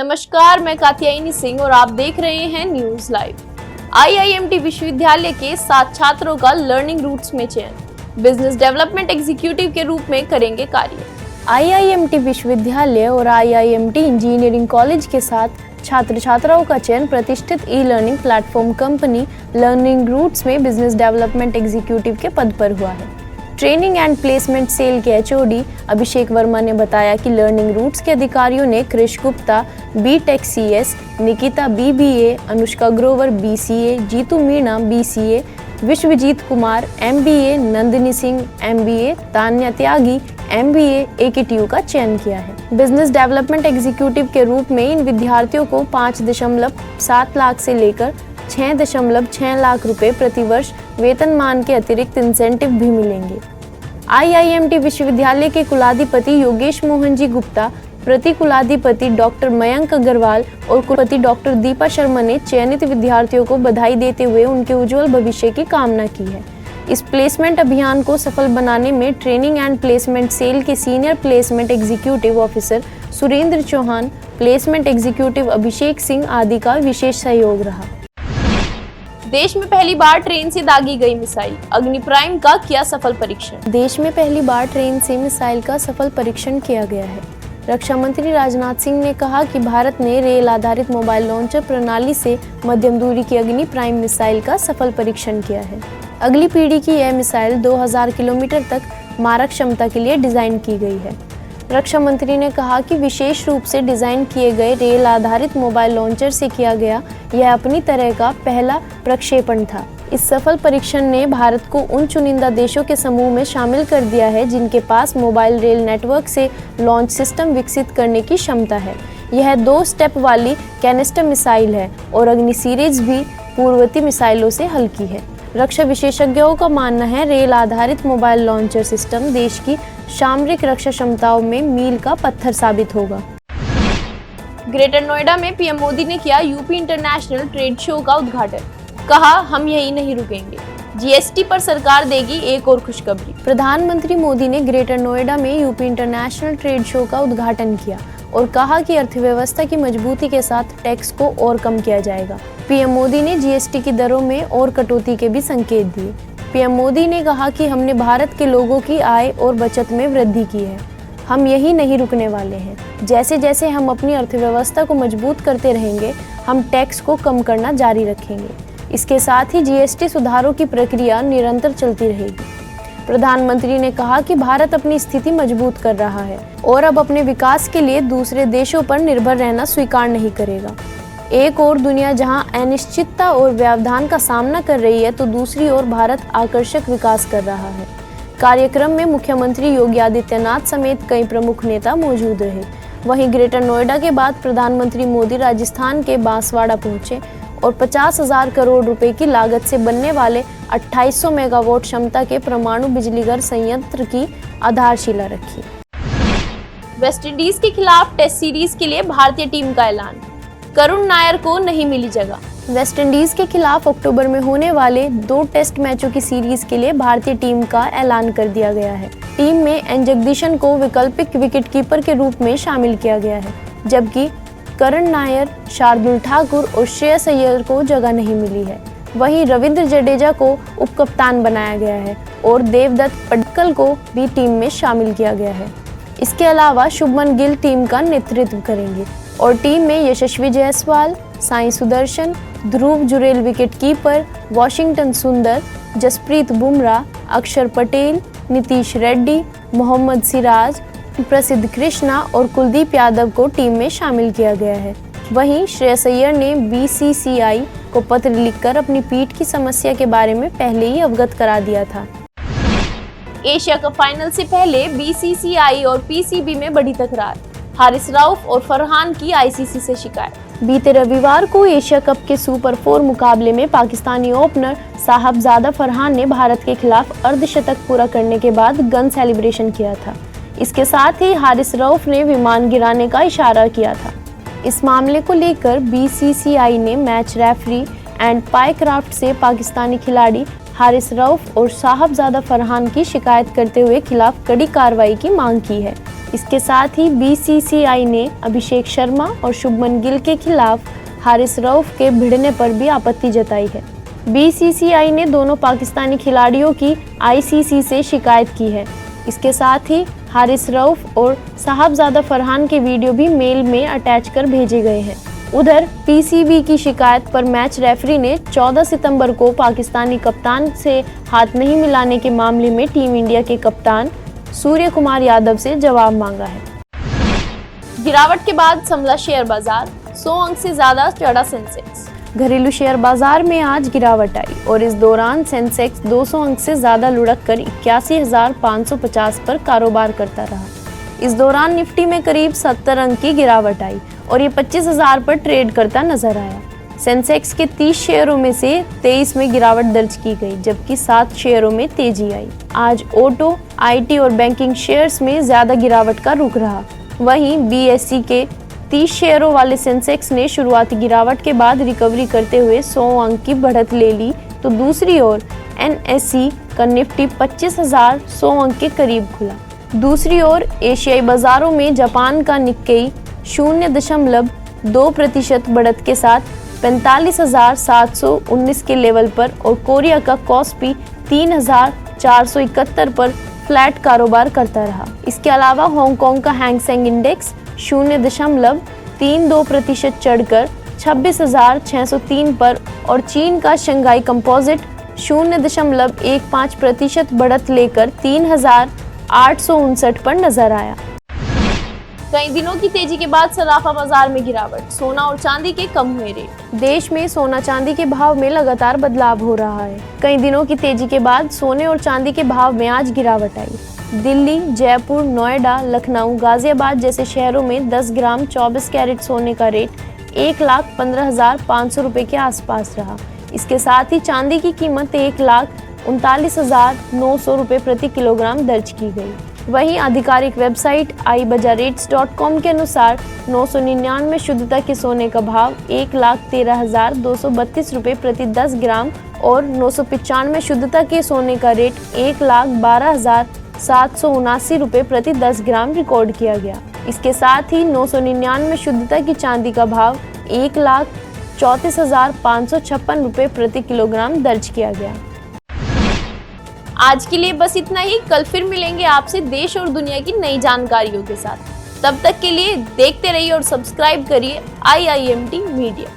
नमस्कार, मैं कात्यायनी सिंह और आप देख रहे हैं न्यूज लाइव। आईआईएमटी विश्वविद्यालय के 7 छात्रों का लर्निंग रूट्स में चयन, बिजनेस डेवलपमेंट एग्जीक्यूटिव के रूप में करेंगे कार्य। आईआईएमटी विश्वविद्यालय और आईआईएमटी इंजीनियरिंग कॉलेज के 7 छात्र छात्राओं का चयन प्रतिष्ठित e learning platform company learning routes में बिजनेस डेवलपमेंट एग्जीक्यूटिव के पद पर हुआ है। ट्रेनिंग एंड प्लेसमेंट सेल के एचओडी अभिषेक वर्मा ने बताया कि लर्निंग रूट्स के अधिकारियों ने Krish Gupta BTech CS, Nikita BBA, Anushka Grover BCA, Jeetu Meena BCA, Vishwajeet Kumar MBA, Nandini Singh MBA, Tanya Tyagi MBA AKTU का चयन किया है। बिजनेस डेवलपमेंट एग्जीक्यूटिव के रूप में इन विद्यार्थियों को 5.7 लाख से लेकर 6.6 लाख रुपए प्रति वर्ष वेतनमान के अतिरिक्त इंसेंटिव भी मिलेंगे। आईआईएमटी विश्वविद्यालय के कुलाधिपति योगेश मोहन जी गुप्ता, प्रति कुलाधिपति डॉक्टर मयंक अग्रवाल और कुलपति डॉक्टर दीपा शर्मा ने चयनित विद्यार्थियों को बधाई देते हुए उनके उज्जवल भविष्य की कामना की है। इस प्लेसमेंट अभियान को सफल बनाने में ट्रेनिंग एंड प्लेसमेंट सेल के senior placement executive officer Surendra Chauhan, placement executive Abhishek Singh आदि का विशेष सहयोग रहा। देश में पहली बार ट्रेन से दागी गई मिसाइल, अग्नि प्राइम का किया सफल परीक्षण। देश में पहली बार ट्रेन से मिसाइल का सफल परीक्षण किया गया है। रक्षा मंत्री राजनाथ सिंह ने कहा कि भारत ने रेल आधारित मोबाइल लॉन्चर प्रणाली से मध्यम दूरी की अग्नि प्राइम मिसाइल का सफल परीक्षण किया है। अगली पीढ़ी की यह मिसाइल 2000 किलोमीटर तक मारक क्षमता के लिए डिजाइन की गई है। रक्षा मंत्री ने कहा कि विशेष रूप से डिजाइन किए गए रेल आधारित मोबाइल लॉन्चर से किया गया यह अपनी तरह का पहला प्रक्षेपण था। इस सफल परीक्षण ने भारत को उन चुनिंदा देशों के समूह में शामिल कर दिया है जिनके पास मोबाइल रेल नेटवर्क से लॉन्च सिस्टम विकसित करने की क्षमता है। यह 2 स्टेप वाली कैनिस्टर मिसाइल है और अग्नि सीरीज भी पूर्ववर्ती मिसाइलों से हल्की है। रक्षा विशेषज्ञों का मानना है रेल आधारित मोबाइल लॉन्चर सिस्टम देश की सामरिक रक्षा क्षमताओं में मील का पत्थर साबित होगा। ग्रेटर नोएडा में पीएम मोदी ने किया यूपी इंटरनेशनल ट्रेड शो का उद्घाटन, कहा हम यही नहीं रुकेंगे, जीएसटी पर सरकार देगी एक और खुशखबरी। प्रधानमंत्री मोदी ने ग्रेटर नोएडा में यूपी इंटरनेशनल ट्रेड शो का उद्घाटन किया और कहा कि अर्थव्यवस्था की मजबूती के साथ टैक्स को और कम किया जाएगा। पीएम मोदी ने जीएसटी की दरों में और कटौती के भी संकेत दिए। पीएम मोदी ने कहा कि हमने भारत के लोगों की आय और बचत में वृद्धि की है, हम यही नहीं रुकने वाले हैं। जैसे जैसे हम अपनी अर्थव्यवस्था को मजबूत करते रहेंगे, हम टैक्स को कम करना जारी रखेंगे। इसके साथ ही जीएसटी सुधारों की प्रक्रिया निरंतर चलती रहेगी। प्रधानमंत्री ने कहा कि भारत अपनी स्थिति मजबूत कर रहा है और अब अपने विकास के लिए दूसरे देशों पर निर्भर रहना स्वीकार नहीं करेगा। एक और दुनिया जहां अनिश्चितता और व्यवधान का सामना कर रही है तो दूसरी ओर भारत आकर्षक विकास कर रहा है। कार्यक्रम में मुख्यमंत्री योगी आदित्यनाथ समेत कई प्रमुख नेता मौजूद रहे। वहीं ग्रेटर नोएडा के बाद प्रधानमंत्री मोदी राजस्थान के बांसवाड़ा पहुंचे और 50,000 करोड़ रुपए की लागत से बनने वाले 2800 मेगावाट क्षमता के परमाणु बिजलीघर संयंत्र की आधारशिला रखी। वेस्टइंडीज के खिलाफ टेस्ट सीरीज के लिए भारतीय टीम का ऐलान, करुण नायर को नहीं मिली जगह। वेस्टइंडीज के खिलाफ अक्टूबर में होने वाले 2 टेस्ट मैचों की सीरीज के लिए भारतीय टीम का ऐलान कर दिया गया है। टीम में एन जगदीशन को वैकल्पिक विकेटकीपर के रूप में शामिल किया गया है, जबकि करुण नायर, शार्दुल ठाकुर और श्रेयस अय्यर को जगह नहीं मिली है। वहीं रविंद्र जडेजा को उपकप्तान बनाया गया है और देवदत्त पड्डक्कल को भी टीम में शामिल किया गया है। इसके अलावा शुभमन गिल टीम का नेतृत्व करेंगे और टीम में यशस्वी जायसवाल, साई सुदर्शन, ध्रुव जुरेल विकेटकीपर, वाशिंगटन सुंदर, जसप्रीत बुमराह, अक्षर पटेल, नीतीश रेड्डी, मोहम्मद सिराज, प्रसिद्ध कृष्णा और कुलदीप यादव को टीम में शामिल किया गया है। वहीं श्रेयस अय्यर ने बीसीसीआई को पत्र लिखकर अपनी पीठ की समस्या के बारे में पहले ही अवगत करा दिया था। एशिया कप फाइनल से पहले बीसीसीआई और पीसीबी में बड़ी तकरार, हारिस रऊफ और फरहान की आईसीसी से शिकायत। बीते रविवार को एशिया कप के सुपर 4 मुकाबले में पाकिस्तानी ओपनर साहबजादा फरहान ने भारत के खिलाफ अर्धशतक पूरा करने के बाद गन सेलिब्रेशन किया था। इसके साथ ही हारिस रऊफ ने विमान गिराने का इशारा किया था। इस मामले को लेकर बीसीसीआई ने मैच रेफरी एंड पायक्राफ्ट से पाकिस्तानी खिलाड़ी हारिस रऊफ और साहबजादा फरहान की शिकायत करते हुए खिलाफ कड़ी कार्रवाई की मांग की है। इसके साथ ही बीसीसीआई ने अभिषेक शर्मा और शुभमन गिल के खिलाफ हारिस रऊफ के भिड़ने पर भी आपत्ति जताई है। बीसीसीआई ने दोनों पाकिस्तानी खिलाड़ियों की आईसीसी से शिकायत की है। इसके साथ ही हारिस रऊफ और साहबजादा फरहान के वीडियो भी मेल में अटैच कर भेजे गए हैं। उधर पीसीबी की शिकायत पर मैच रेफरी ने 14 सितंबर को पाकिस्तानी कप्तान से हाथ नहीं मिलाने के मामले में टीम इंडिया के कप्तान सूर्य कुमार यादव से जवाब मांगा है। गिरावट के बाद संभला शेयर बाजार, 100 अंक से ज्यादा चढ़ा सेंसेक्स। घरेलू शेयर बाजार में आज गिरावट आई और इस दौरान सेंसेक्स 200 अंक से ज्यादा लुढ़क कर 81,550 पर कारोबार करता रहा। इस दौरान निफ्टी में करीब 70 अंक की गिरावट आई और ये 25,000 पर ट्रेड करता नजर आया। सेंसेक्स के 30 शेयरों में से 23 में गिरावट दर्ज की गई, जबकि 7 शेयरों में तेजी आई। आज ऑटो, आईटी और बैंकिंग शेयर्स में ज्यादा गिरावट का रुख रहा। वहीं बीएसई के 30 शेयरों वाले सेंसेक्स ने शुरुआती गिरावट के बाद रिकवरी करते हुए 100 अंक की बढ़त ले ली, तो दूसरी ओर एनएसई का निफ्टी 25,100 अंक के करीब खुला। दूसरी ओर एशियाई बाजारों में जापान का निक्केई 0.2% बढ़त के साथ 45,719 के लेवल पर और कोरिया का कॉस्पी 3,471 पर फ्लैट कारोबार करता रहा। इसके अलावा हांगकांग का हैंग सेंग इंडेक्स 0.32% चढ़कर 26,603 पर और चीन का शंघाई कंपोजिट 0.15% बढ़त लेकर 3,859 पर नजर आया। कई दिनों की तेजी के बाद सराफा बाजार में गिरावट, सोना और चांदी के कम हुए रेट। देश में सोना चांदी के भाव में लगातार बदलाव हो रहा है। कई दिनों की तेजी के बाद सोने और चांदी के भाव में आज गिरावट आई। दिल्ली, जयपुर, नोएडा, लखनऊ, गाजियाबाद जैसे शहरों में 10 ग्राम 24 कैरेट सोने का रेट 1,15,500 रुपए के आसपास रहा। इसके साथ ही चांदी की कीमत 1,39,900 रुपए प्रति किलोग्राम दर्ज की गई। वहीं आधिकारिक वेबसाइट iBazaarRates.com के अनुसार 999 शुद्धता के सोने का भाव 1,13,232 रुपए प्रति 10 ग्राम और 995 शुद्धता के सोने का रेट 1,12,779 रुपए प्रति 10 ग्राम रिकॉर्ड किया गया। इसके साथ ही 999 शुद्धता की चांदी का भाव 1,34,556 रुपए प्रति किलोग्राम दर्ज किया गया। आज के लिए बस इतना ही। कल फिर मिलेंगे आपसे देश और दुनिया की नई जानकारियों के साथ। तब तक के लिए देखते रहिए और सब्सक्राइब करिए IIMT मीडिया।